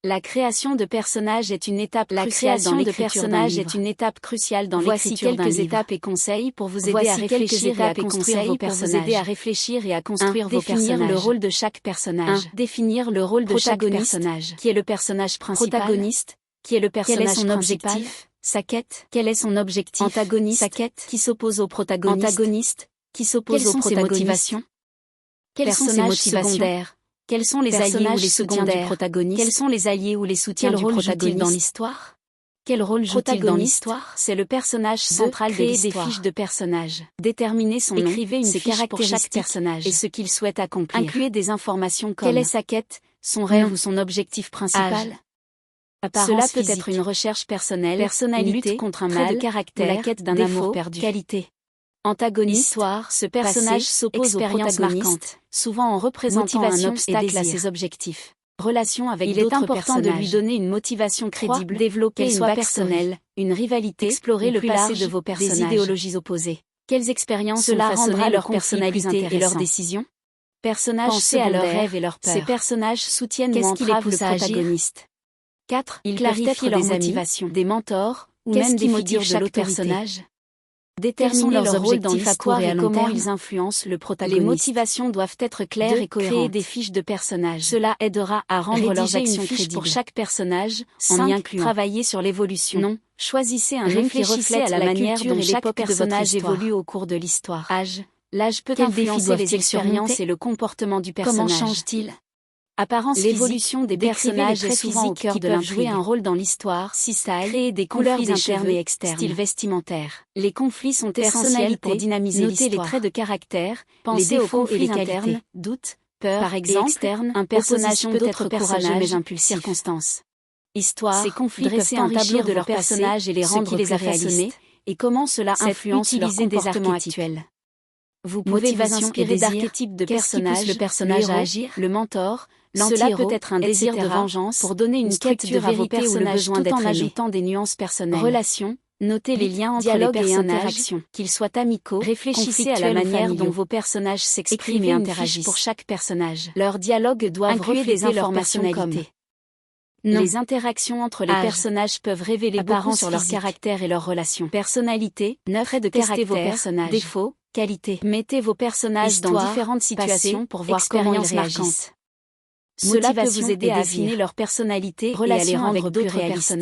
La création de personnages est une étape cruciale dans l'écriture d'un livre. Voici quelques étapes et conseils pour vous aider à réfléchir et à construire vos personnages. Définir le rôle de chaque personnage. Définir le rôle de chaque personnage. Qui est le personnage principal? Protagoniste. Qui est le personnage principal? Quel est son objectif? Sa quête. Quel est son objectif? Antagoniste. Sa quête. Qui s'oppose au protagoniste? Antagoniste. Qui s'oppose au protagoniste? Quelles sont ses motivations? Quels sont ses motivations? Quels sont les alliés ou les soutiens du protagoniste? Quels sont les alliés ou les soutiens du protagoniste dans l'histoire? Quel rôle joue-t-il dans l'histoire? C'est le personnage central de l'histoire. Créer des fiches de personnages. Déterminer son nom, écrivez une fiche pour chaque personnage et ce qu'il souhaite accomplir. Incluez des informations comme quelle est sa quête, son rêve ou son objectif principal. Cela peut être une recherche personnelle, personnalité, une lutte contre un mal, de caractère, ou la quête d'un amour perdu. Qualité. Antagoniste, histoire, ce personnage s'oppose aux protagonistes, souvent en représentant un obstacle à ses objectifs. Relation avec d'autres personnages. Il est important de lui donner une motivation crédible, développer une personnelle, une rivalité, explorer le passé de vos personnages, des idéologies opposées. Quelles expériences cela rendra leur personnalité et leurs décisions? Personnages pensez à leurs rêves et leurs peurs. Ces personnages soutiennent ou entravent le protagoniste. 4. Ils clarifient leurs motivations, des mentors, ou même des figures de l'autorité. Déterminer leur rôle dans l'histoire et comment ils influencent le protagoniste. Les motivations doivent être claires et cohérentes. Créer des fiches de personnages. Cela aidera à rendre leurs actions crédibles. Pour chaque personnage, en y incluant. Travailler sur l'évolution. Non. Choisissez un nom qui reflète la manière dont chaque personnage évolue au cours de l'histoire. Âge. L'âge peut influencer les expériences et le comportement du personnage. Comment change-t-il? Apparence. L'évolution des personnages est souvent au cœur de l'intrigue. Jouer un rôle dans l'histoire, créer des conflits internes et externes, style vestimentaire. Les conflits sont essentiels pour dynamiser l'histoire. Notez les traits de caractère, pensez les défauts et les qualités, doutes, peur, par exemple, externe, un personnage peut être courageux mais impulsif. Circonstances. Histoire, ces conflits peuvent enrichir de leurs personnages et les rendre plus réalistes, et comment cela influence leur comportement actuel. Vous pouvez vous inspirer d'archétypes de personnages, le personnage à agir, le mentor, cela peut être un désir de vengeance pour donner une structure à vos personnages tout en ajoutant des nuances personnelles. Relations, notez les liens entre les personnages, qu'ils soient amicaux, réfléchissez à la manière dont vos personnages s'expriment et interagissent pour chaque personnage. Leurs dialogues doivent refléter leur personnalité. Les interactions entre les personnages peuvent révéler beaucoup sur leur caractère et leurs relations. Personnalité, traits de caractère, vos personnages, défauts, qualités. Mettez vos personnages dans différentes situations pour voir comment ils réagissent. Cela peut vous aider à affiner leur personnalité et à les rendre plus réalistes.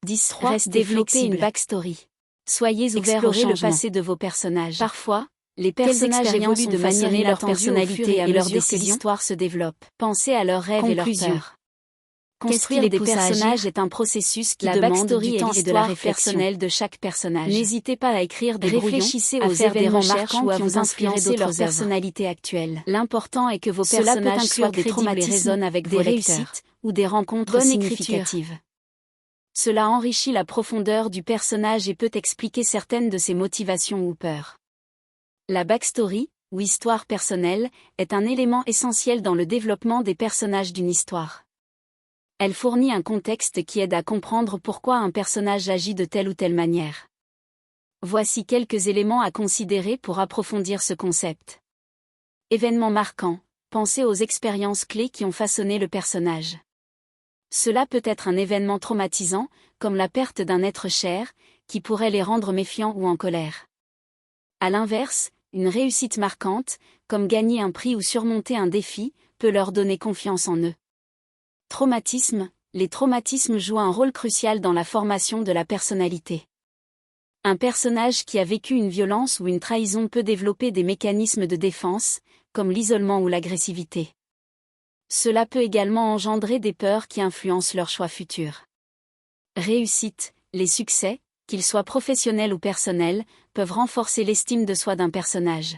10. Développer une backstory. Soyez ouverts au changement. Le passé de vos personnages. Parfois, les personnages évoluent de manière leur personnalité et leur décision. L'histoire se développe. Pensez à leurs rêves et leurs peurs. Construire des personnages est un processus qui demande du temps et de la réflexion personnelle de chaque personnage. N'hésitez pas à écrire des brouillons, réfléchissez aux événements marquants ou à vous influencer leur personnalité actuelle. L'important est que vos personnages soient des traumatismes et résonnent avec des réussites ou des rencontres significatives. Cela enrichit la profondeur du personnage et peut expliquer certaines de ses motivations ou peurs. La backstory, ou histoire personnelle, est un élément essentiel dans le développement des personnages d'une histoire. Elle fournit un contexte qui aide à comprendre pourquoi un personnage agit de telle ou telle manière. Voici quelques éléments à considérer pour approfondir ce concept. Événements marquants, pensez aux expériences clés qui ont façonné le personnage. Cela peut être un événement traumatisant, comme la perte d'un être cher, qui pourrait les rendre méfiants ou en colère. À l'inverse, une réussite marquante, comme gagner un prix ou surmonter un défi, peut leur donner confiance en eux. Traumatisme. Les traumatismes jouent un rôle crucial dans la formation de la personnalité. Un personnage qui a vécu une violence ou une trahison peut développer des mécanismes de défense, comme l'isolement ou l'agressivité. Cela peut également engendrer des peurs qui influencent leurs choix futurs. Réussite. Les succès, qu'ils soient professionnels ou personnels, peuvent renforcer l'estime de soi d'un personnage.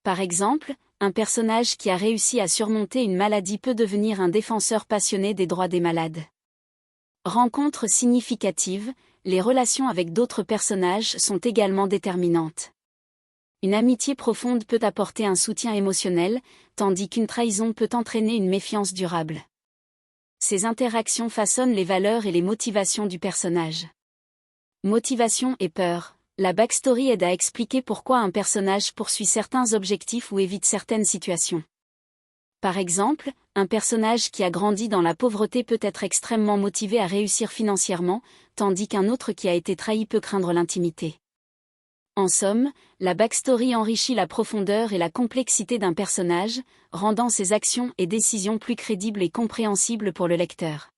Par exemple, un personnage qui a réussi à surmonter une maladie peut devenir un défenseur passionné des droits des malades. Rencontres significatives, les relations avec d'autres personnages sont également déterminantes. Une amitié profonde peut apporter un soutien émotionnel, tandis qu'une trahison peut entraîner une méfiance durable. Ces interactions façonnent les valeurs et les motivations du personnage. Motivation et peur. La backstory aide à expliquer pourquoi un personnage poursuit certains objectifs ou évite certaines situations. Par exemple, un personnage qui a grandi dans la pauvreté peut être extrêmement motivé à réussir financièrement, tandis qu'un autre qui a été trahi peut craindre l'intimité. En somme, la backstory enrichit la profondeur et la complexité d'un personnage, rendant ses actions et décisions plus crédibles et compréhensibles pour le lecteur.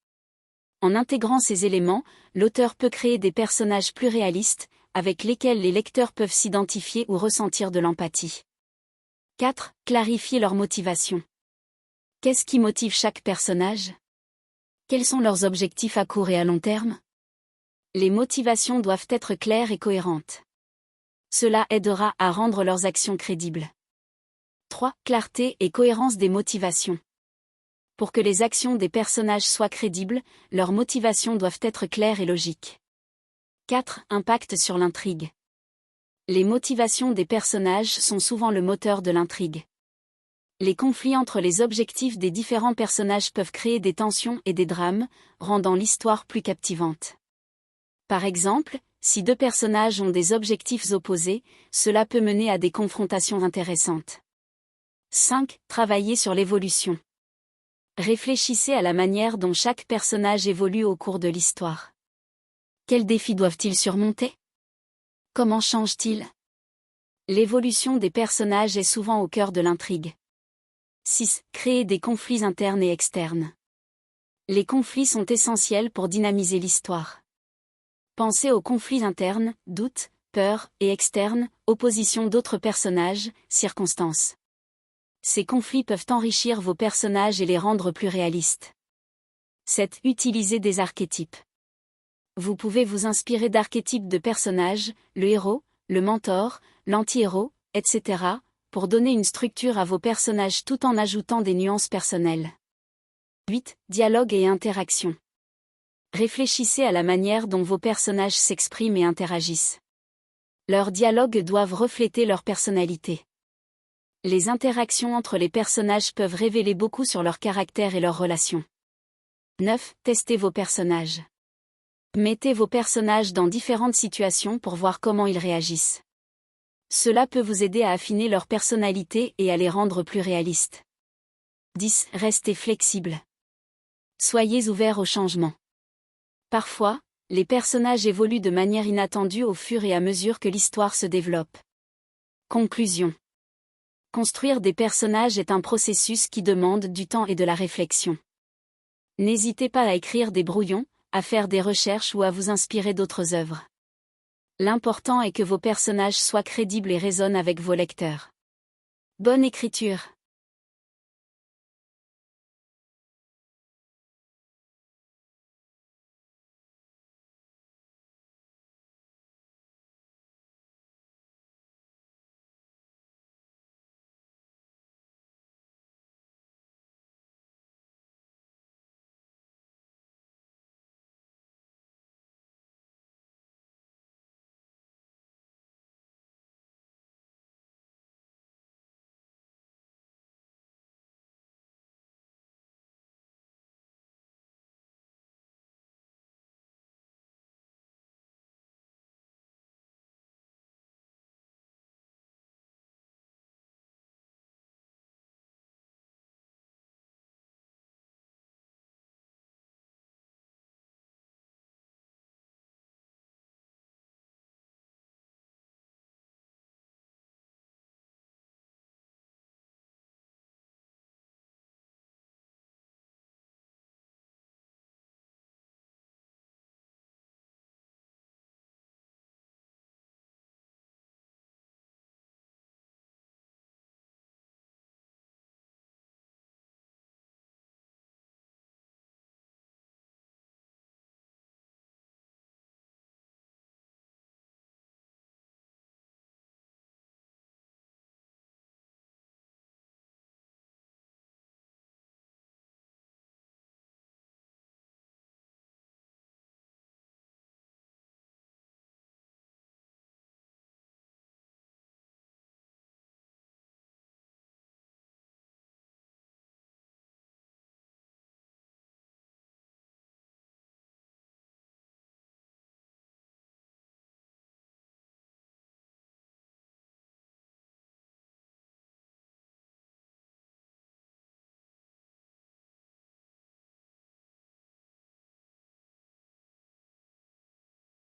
En intégrant ces éléments, l'auteur peut créer des personnages plus réalistes, avec lesquels les lecteurs peuvent s'identifier ou ressentir de l'empathie. 4. Clarifier leur motivation. Qu'est-ce qui motive chaque personnage? Quels sont leurs objectifs à court et à long terme? Les motivations doivent être claires et cohérentes. Cela aidera à rendre leurs actions crédibles. 3. Clarté et cohérence des motivations. Pour que les actions des personnages soient crédibles, leurs motivations doivent être claires et logiques. 4. Impact sur l'intrigue. Les motivations des personnages sont souvent le moteur de l'intrigue. Les conflits entre les objectifs des différents personnages peuvent créer des tensions et des drames, rendant l'histoire plus captivante. Par exemple, si deux personnages ont des objectifs opposés, cela peut mener à des confrontations intéressantes. 5. Travailler sur l'évolution. Réfléchissez à la manière dont chaque personnage évolue au cours de l'histoire. Quels défis doivent-ils surmonter? Comment changent-ils? L'évolution des personnages est souvent au cœur de l'intrigue. 6. Créer des conflits internes et externes. Les conflits sont essentiels pour dynamiser l'histoire. Pensez aux conflits internes, doutes, peurs, et externes, opposition d'autres personnages, circonstances. Ces conflits peuvent enrichir vos personnages et les rendre plus réalistes. 7. Utilisez des archétypes. Vous pouvez vous inspirer d'archétypes de personnages, le héros, le mentor, l'anti-héros, etc., pour donner une structure à vos personnages tout en ajoutant des nuances personnelles. 8. Dialogue et interaction. Réfléchissez à la manière dont vos personnages s'expriment et interagissent. Leurs dialogues doivent refléter leur personnalité. Les interactions entre les personnages peuvent révéler beaucoup sur leur caractère et leurs relations. 9. Testez vos personnages. Mettez vos personnages dans différentes situations pour voir comment ils réagissent. Cela peut vous aider à affiner leur personnalité et à les rendre plus réalistes. 10. Restez flexible. Soyez ouverts au changement. Parfois, les personnages évoluent de manière inattendue au fur et à mesure que l'histoire se développe. Conclusion. Construire des personnages est un processus qui demande du temps et de la réflexion. N'hésitez pas à écrire des brouillons, à faire des recherches ou à vous inspirer d'autres œuvres. L'important est que vos personnages soient crédibles et résonnent avec vos lecteurs. Bonne écriture!